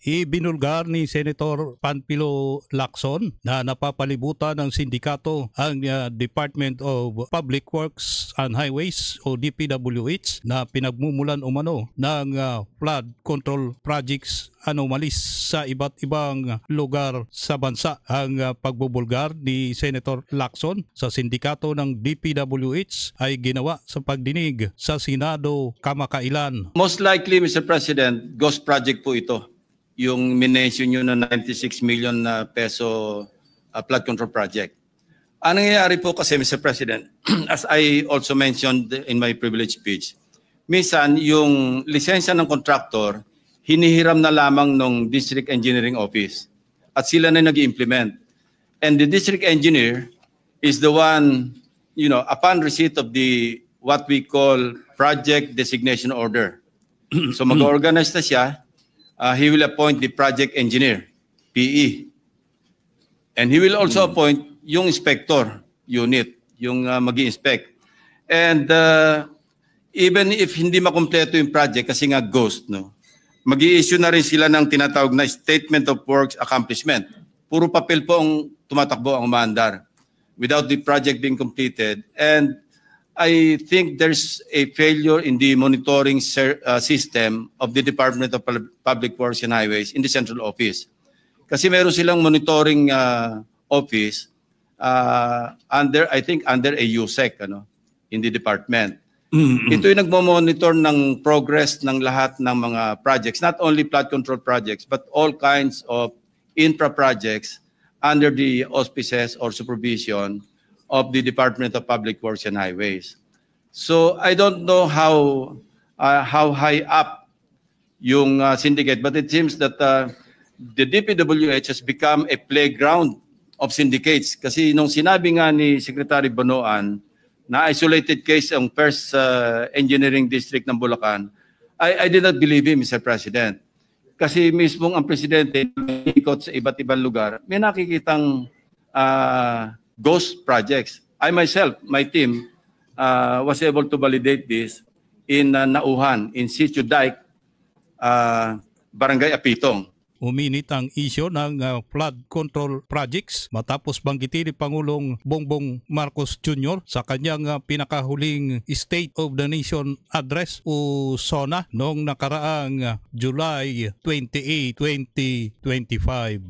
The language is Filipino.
Ibinulgar ni Senator Panfilo Lacson na napapalibutan ng sindikato ang Department of Public Works and Highways o DPWH na pinagmumulan umano ng flood control projects anomalies sa iba't ibang lugar sa bansa. Ang pagbubulgar ni Senator Lacson sa sindikato ng DPWH ay ginawa sa pagdinig sa Senado kamakailan. Most likely, Mr. President, ghost project po ito. Yung minention nyo na 96 million na peso flood control project. Ang nangyayari po kasi, Mr. President, as I also mentioned in my privilege speech, minsan yung lisensya ng contractor, hinihiram na lamang ng District Engineering Office at sila na nag-implement. And the District Engineer is the one, upon receipt of the what we call Project Designation Order. So mag-organize na siya. He will appoint the project engineer, PE. And he will also appoint yung inspector unit, yung mag-i-inspect. And even if hindi makumpleto yung project kasi nga ghost, mag-i-issue na rin sila ng tinatawag na Statement of Works Accomplishment. Puro papel po ang tumatakbo, ang umaandar without the project being completed. And I think there's a failure in the monitoring system of the Department of Public Works and Highways in the central office. Kasi meron silang monitoring office under a USEC in the department. Ito yung nagmo-monitor ng progress ng lahat ng mga projects, not only flood control projects, but all kinds of infra projects under the auspices or supervision of the Department of Public Works and Highways. So I don't know how high up yung syndicate, but it seems that the DPWH has become a playground of syndicates. Kasi nung sinabi nga ni Secretary Bonoan na isolated case ang first engineering district ng Bulacan, I did not believe him, Mr. President. Kasi mismong ang presidente ikot sa iba't ibang lugar, may nakikitang ghost projects. I myself, my team, was able to validate this in Nauhan, in Sitio Dike, Barangay Apitong. Uminit ang isyo ng flood control projects matapos banggitin ni Pangulong Bongbong Marcos Jr. sa kanyang pinakahuling State of the Nation Address o SONA noong nakaraang July 28, 2025.